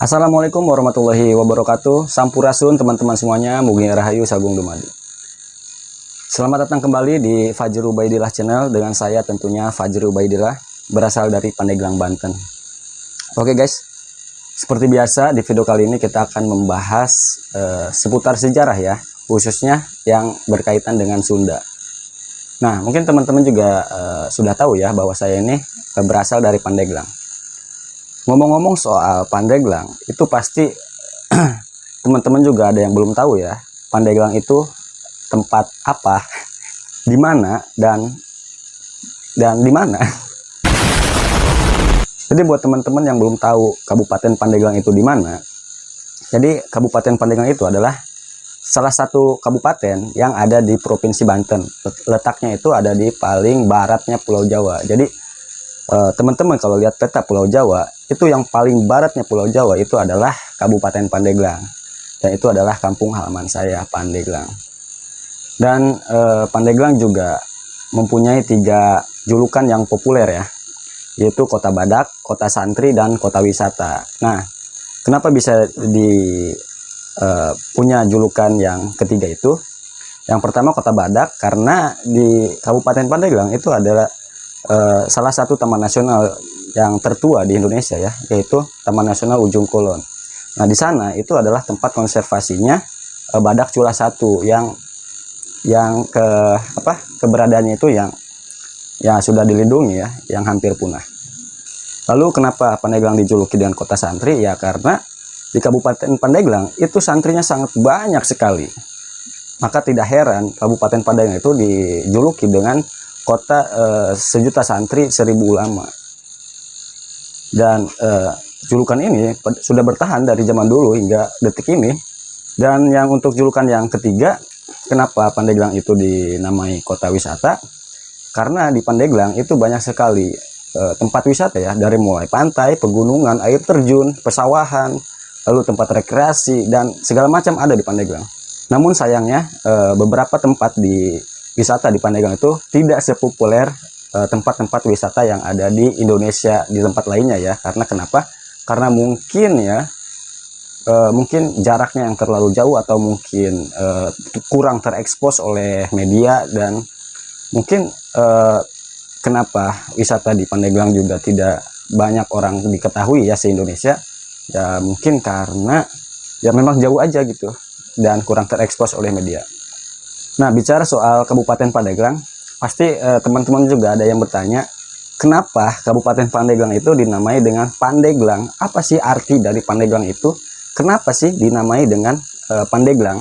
Assalamualaikum warahmatullahi wabarakatuh. Sampurasun teman-teman semuanya, Mugi Rahayu Sagung Dumadi. Selamat datang kembali di Fajri Ubaidillah Channel dengan saya tentunya Fajri Ubaidillah, berasal dari Pandeglang, Banten. Oke guys, seperti biasa di video kali ini kita akan membahas seputar sejarah ya, khususnya yang berkaitan dengan Sunda. Nah, mungkin teman-teman juga sudah tahu ya bahwa saya ini berasal dari Pandeglang. Ngomong-ngomong soal Pandeglang, itu pasti teman-teman juga ada yang belum tahu ya. Pandeglang itu tempat apa, di mana, dan di mana. Jadi buat teman-teman yang belum tahu Kabupaten Pandeglang itu di mana, jadi Kabupaten Pandeglang itu adalah salah satu kabupaten yang ada di Provinsi Banten. Letaknya itu ada di paling baratnya Pulau Jawa. Jadi teman-teman kalau lihat peta Pulau Jawa, itu yang paling baratnya Pulau Jawa itu adalah Kabupaten Pandeglang, dan itu adalah kampung halaman saya, Pandeglang. Dan Pandeglang juga mempunyai 3 julukan yang populer ya, yaitu Kota Badak, Kota Santri, dan Kota Wisata. Nah, kenapa bisa punya julukan yang ketiga itu? Yang pertama Kota Badak, karena di Kabupaten Pandeglang itu adalah salah satu taman nasional yang tertua di Indonesia ya, yaitu Taman Nasional Ujung Kulon. Nah, di sana itu adalah tempat konservasinya badak cula 1 yang keberadaannya itu yang sudah dilindungi ya, yang hampir punah. Lalu kenapa Pandeglang dijuluki dengan Kota Santri? Ya karena di Kabupaten Pandeglang itu santrinya sangat banyak sekali. Maka tidak heran Kabupaten Pandeglang itu dijuluki dengan kota sejuta santri 1000 ulama. Dan julukan ini sudah bertahan dari zaman dulu hingga detik ini. Dan yang untuk julukan yang ketiga, kenapa Pandeglang itu dinamai kota wisata? Karena di Pandeglang itu banyak sekali tempat wisata ya, dari mulai pantai, pegunungan, air terjun, pesawahan, lalu tempat rekreasi, dan segala macam ada di Pandeglang. Namun sayangnya beberapa tempat wisata di Pandeglang itu tidak sepopuler tempat-tempat wisata yang ada di Indonesia di tempat lainnya ya. Karena kenapa? Karena mungkin ya mungkin jaraknya yang terlalu jauh, atau mungkin kurang terekspos oleh media, dan mungkin kenapa wisata di Pandeglang juga tidak banyak orang diketahui ya se-Indonesia ya, mungkin karena ya memang jauh aja gitu dan kurang terekspos oleh media. Nah, bicara soal Kabupaten Pandeglang, pasti teman-teman juga ada yang bertanya, kenapa Kabupaten Pandeglang itu dinamai dengan Pandeglang? Apa sih arti dari Pandeglang itu? Kenapa sih dinamai dengan Pandeglang?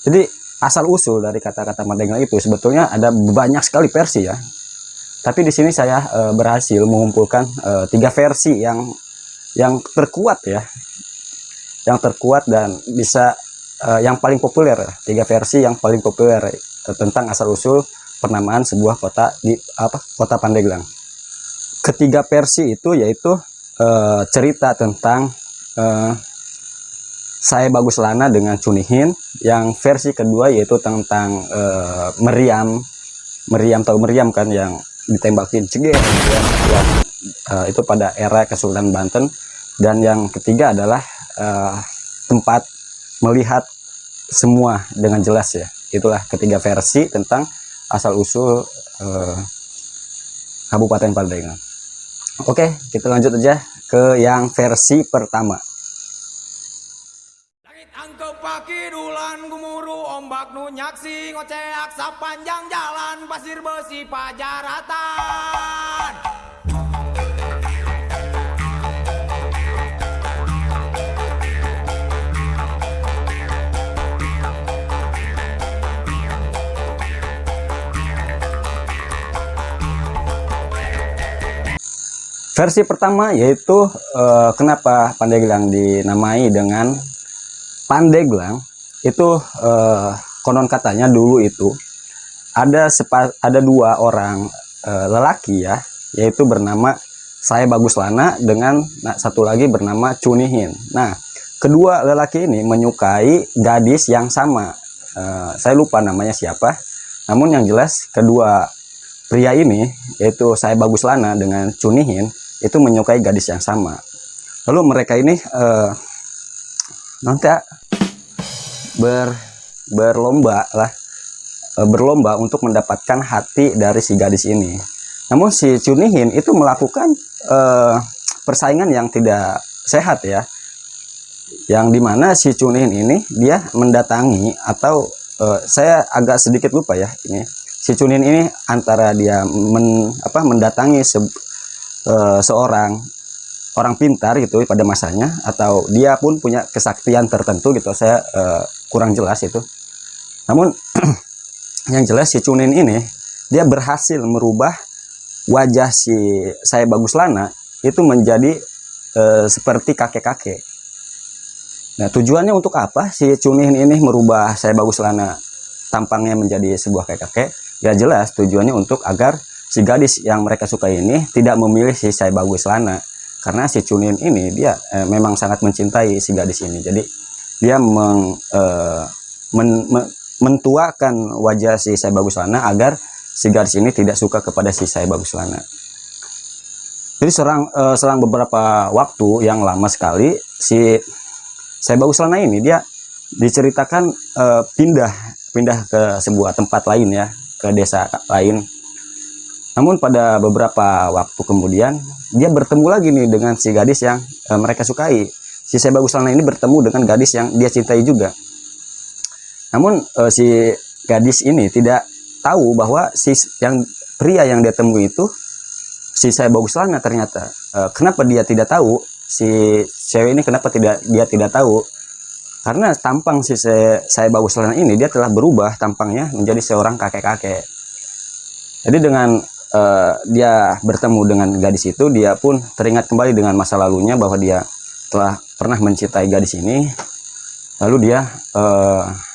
Jadi asal-usul dari kata-kata Pandeglang itu sebetulnya ada banyak sekali versi ya. Tapi di sini saya berhasil mengumpulkan 3 versi yang terkuat ya, yang terkuat dan bisa yang paling populer, 3 versi yang paling populer tentang asal-usul penamaan sebuah kota di Kota Pandeglang. Ketiga versi itu yaitu cerita tentang Sae Bagus Lana dengan Cunihin. Yang versi kedua yaitu tentang Meriam tahu Meriam kan, yang ditembakin ceger ya, itu pada era Kesultanan Banten. Dan yang ketiga adalah tempat melihat semua dengan jelas ya. Itulah ketiga versi tentang asal-usul Kabupaten Pandeglang. Oke, kita lanjut aja ke yang versi pertama. Langit angkep pakidulan gumuru ombak nu nyaksi ngoceak sapanjang jalan pasir besi pajaratan. Versi pertama yaitu kenapa Pandeglang dinamai dengan Pandeglang itu, konon katanya dulu itu ada 2 orang lelaki ya, yaitu bernama Sae Bagus Lana dengan satu lagi bernama Cunihin. Nah, kedua lelaki ini menyukai gadis yang sama. Saya lupa namanya siapa. Namun yang jelas kedua pria ini, yaitu Sae Bagus Lana dengan Cunihin, itu menyukai gadis yang sama. Lalu mereka ini nanti berlomba lah, berlomba untuk mendapatkan hati dari si gadis ini. Namun si Chunihin itu melakukan persaingan yang tidak sehat ya, yang dimana si Chunihin ini dia mendatangi atau saya agak sedikit lupa ya ini, si Chunihin ini antara dia mendatangi seorang orang pintar gitu pada masanya, atau dia pun punya kesaktian tertentu gitu, saya kurang jelas itu. Namun yang jelas si Chunihin ini dia berhasil merubah wajah si Saya Bagus Lana itu menjadi seperti kakek-kakek. Nah, tujuannya untuk apa si Chunihin ini merubah Saya Bagus Lana tampangnya menjadi sebuah kakek-kakek? Ya jelas tujuannya untuk agar si gadis yang mereka suka ini tidak memilih si Saya Bagus Lana. Karena si Chunihin ini dia memang sangat mencintai si gadis ini. Jadi dia mentuakan wajah si Saya Bagus Lana agar si gadis ini tidak suka kepada si Saya Bagus Lana. Jadi selang beberapa waktu yang lama sekali, si Saya Bagus Lana ini dia diceritakan pindah ke sebuah tempat lain ya, ke desa lain. Namun pada beberapa waktu kemudian dia bertemu lagi nih dengan si gadis yang mereka sukai. Si Saya Bagus Lana ini bertemu dengan gadis yang dia cintai juga. Namun si gadis ini tidak tahu bahwa pria yang dia temui itu si Saya Bagus Lana ternyata. Kenapa dia tidak tahu? Si cewek ini kenapa dia tidak tahu? Karena tampang si Saya Bagus Lana ini dia telah berubah tampangnya menjadi seorang kakek-kakek. Jadi dengan dia bertemu dengan gadis itu, dia pun teringat kembali dengan masa lalunya bahwa dia telah pernah mencintai gadis ini. Lalu dia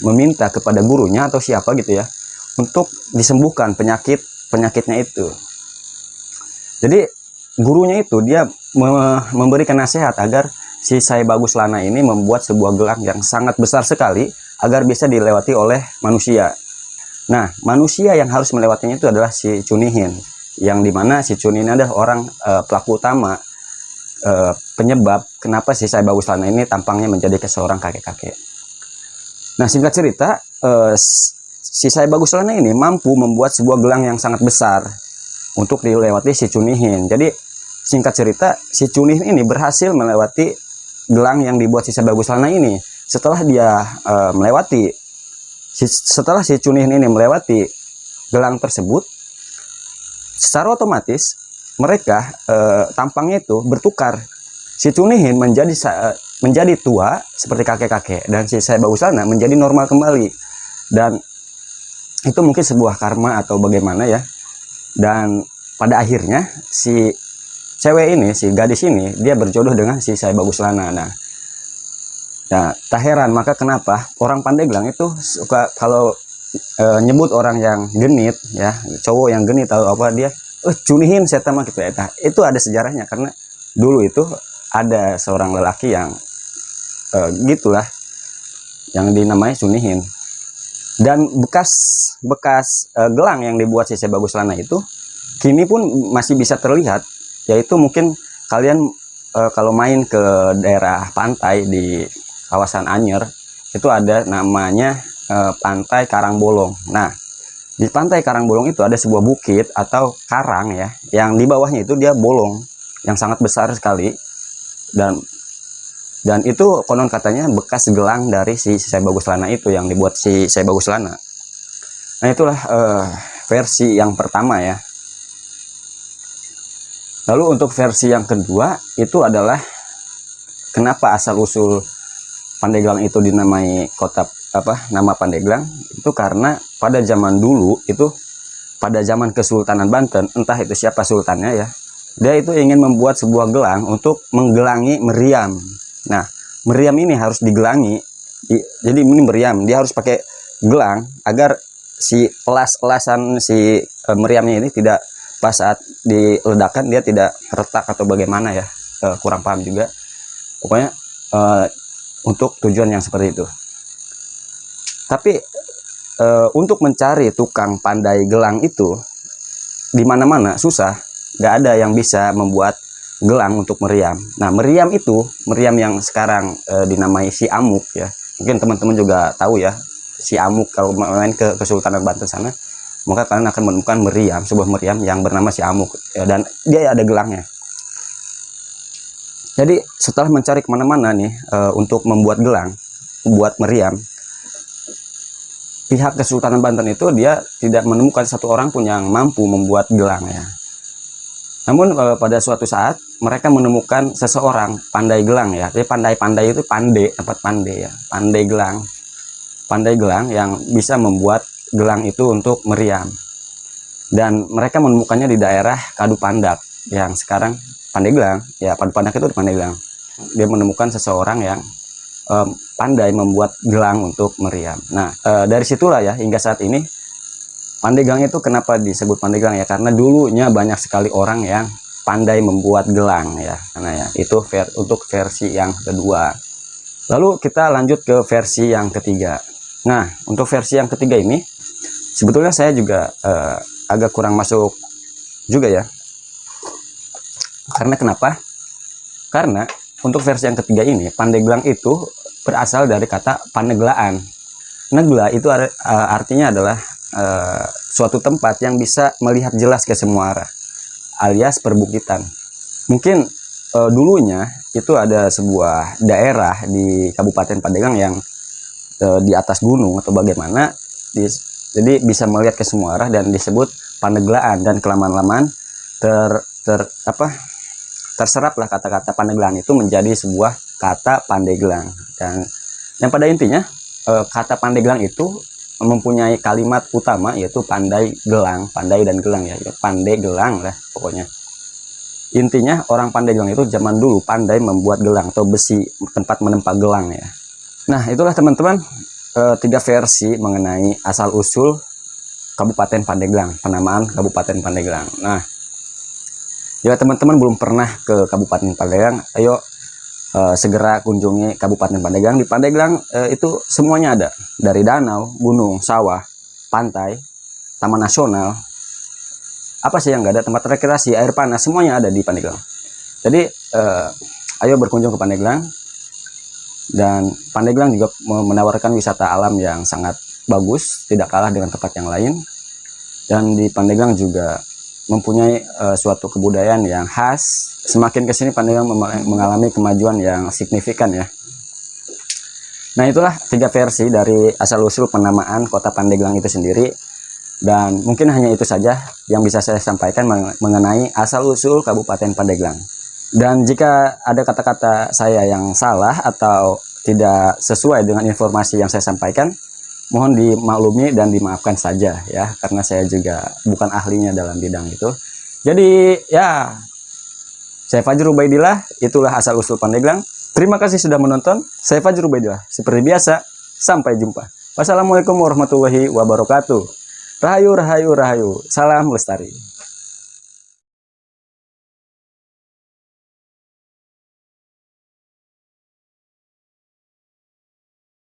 meminta kepada gurunya atau siapa gitu ya untuk disembuhkan penyakitnya itu. Jadi gurunya itu dia memberikan nasihat agar si Saya Bagus Lana ini membuat sebuah gelang yang sangat besar sekali agar bisa dilewati oleh manusia. Nah, manusia yang harus melewatinya itu adalah si Chunihin, yang dimana si Chunihin adalah orang pelaku utama, penyebab kenapa si Saya Bagus Lana ini tampangnya menjadi seorang kakek-kakek. Nah, singkat cerita, si Saya Bagus Lana ini mampu membuat sebuah gelang yang sangat besar untuk dilewati si Chunihin. Jadi singkat cerita, si Chunihin ini berhasil melewati gelang yang dibuat si Saya Bagus Lana ini. Setelah dia setelah si Chunihin ini melewati gelang tersebut, secara otomatis mereka tampangnya itu bertukar. Si Chunihin menjadi tua seperti kakek-kakek, dan si Saya Bagus Lana menjadi normal kembali. Dan itu mungkin sebuah karma atau bagaimana ya. Dan pada akhirnya si cewek ini, si gadis ini, dia berjodoh dengan si Saya Bagus Lana. Nah, tak heran maka kenapa orang Pandeglang itu suka kalau nyebut orang yang genit ya, cowok yang genit atau apa, dia Chunihin saya mah gitu ya. Nah, itu ada sejarahnya karena dulu itu ada seorang lelaki yang gitulah yang dinamai Chunihin. Dan bekas gelang yang dibuat si Saya Bagus Lana itu kini pun masih bisa terlihat, yaitu mungkin kalian kalau main ke daerah pantai di kawasan Anyer itu ada namanya Pantai Karangbolong. Nah, di Pantai Karangbolong itu ada sebuah bukit atau karang ya, yang di bawahnya itu dia bolong yang sangat besar sekali, dan itu konon katanya bekas gelang dari si Saya Bagus Lana itu yang dibuat si Saya Bagus Lana. Nah, itulah versi yang pertama ya. Lalu untuk versi yang kedua itu adalah kenapa asal usul Pandeglang itu dinamai nama Pandeglang, itu karena pada zaman dulu itu, pada zaman Kesultanan Banten, entah itu siapa sultannya ya, dia itu ingin membuat sebuah gelang untuk menggelangi meriam. Nah, meriam ini harus digelangi, jadi ini meriam dia harus pakai gelang agar si elas-elasan si meriamnya ini tidak, pas saat diledakkan dia tidak retak atau bagaimana ya, kurang paham juga. Pokoknya untuk tujuan yang seperti itu. Tapi untuk mencari tukang pandai gelang itu di mana-mana susah, nggak ada yang bisa membuat gelang untuk meriam. Nah, meriam yang sekarang dinamai si Amuk ya. Mungkin teman-teman juga tahu ya, si Amuk kalau main ke Kesultanan Banten sana, maka kalian akan menemukan meriam, sebuah meriam yang bernama si Amuk ya, dan dia ada gelangnya. Jadi setelah mencari kemana-mana nih untuk membuat gelang, buat meriam, pihak Kesultanan Banten itu dia tidak menemukan satu orang pun yang mampu membuat gelang ya. Namun pada suatu saat mereka menemukan seseorang pandai gelang ya. Jadi pandai itu tempat pandai ya. Pandai gelang yang bisa membuat gelang itu untuk meriam. Dan mereka menemukannya di daerah Kadu Pandak yang sekarang pandai gelang ya. Kadu Pandak itu di pandai gelang. Dia menemukan seseorang yang pandai membuat gelang untuk meriam. Nah, dari situlah ya hingga saat ini Pandeglang itu kenapa disebut Pandeglang ya? Karena dulunya banyak sekali orang yang pandai membuat gelang ya. Karena ya itu untuk versi yang kedua. Lalu kita lanjut ke versi yang ketiga. Nah, untuk versi yang ketiga ini sebetulnya saya juga agak kurang masuk juga ya. Karena kenapa? Karena untuk versi yang ketiga ini Pandeglang itu berasal dari kata paneglaan. Negla itu artinya adalah suatu tempat yang bisa melihat jelas ke semua arah, alias perbukitan. Mungkin dulunya itu ada sebuah daerah di Kabupaten Pandeglang yang di atas gunung atau bagaimana, jadi bisa melihat ke semua arah dan disebut Paneglaan. Dan kelamaan-lamaan terseraplah kata-kata Pandeglang itu menjadi sebuah kata Pandeglang. Dan yang pada intinya kata Pandeglang itu mempunyai kalimat utama yaitu pandai dan gelang ya. Pandai gelang lah pokoknya. Intinya orang Pandeglang itu zaman dulu pandai membuat gelang atau besi tempat menempa gelang ya. Nah, itulah teman-teman tiga versi mengenai asal usul Kabupaten Pandeglang, penamaan Kabupaten Pandeglang. Nah, ya teman-teman belum pernah ke Kabupaten Pandeglang, ayo segera kunjungi Kabupaten Pandeglang. Di Pandeglang itu semuanya ada, dari danau, gunung, sawah, pantai, taman nasional. Apa sih yang nggak ada? Tempat rekreasi, air panas, semuanya ada di Pandeglang. Jadi ayo berkunjung ke Pandeglang. Dan Pandeglang juga menawarkan wisata alam yang sangat bagus, tidak kalah dengan tempat yang lain. Dan di Pandeglang juga mempunyai suatu kebudayaan yang khas. Semakin kesini Pandeglang mengalami kemajuan yang signifikan ya. Nah, itulah tiga versi dari asal-usul penamaan kota Pandeglang itu sendiri. Dan mungkin hanya itu saja yang bisa saya sampaikan mengenai asal-usul Kabupaten Pandeglang. Dan jika ada kata-kata saya yang salah atau tidak sesuai dengan informasi yang saya sampaikan, mohon dimaklumi dan dimaafkan saja ya, karena saya juga bukan ahlinya dalam bidang itu. Jadi ya, saya Fajrul Ubaidillah, itulah asal usul Pandeglang. Terima kasih sudah menonton. Saya Fajrul Ubaidillah. Seperti biasa, sampai jumpa. Wassalamualaikum warahmatullahi wabarakatuh. Rahayu, rahayu, rahayu. Salam lestari.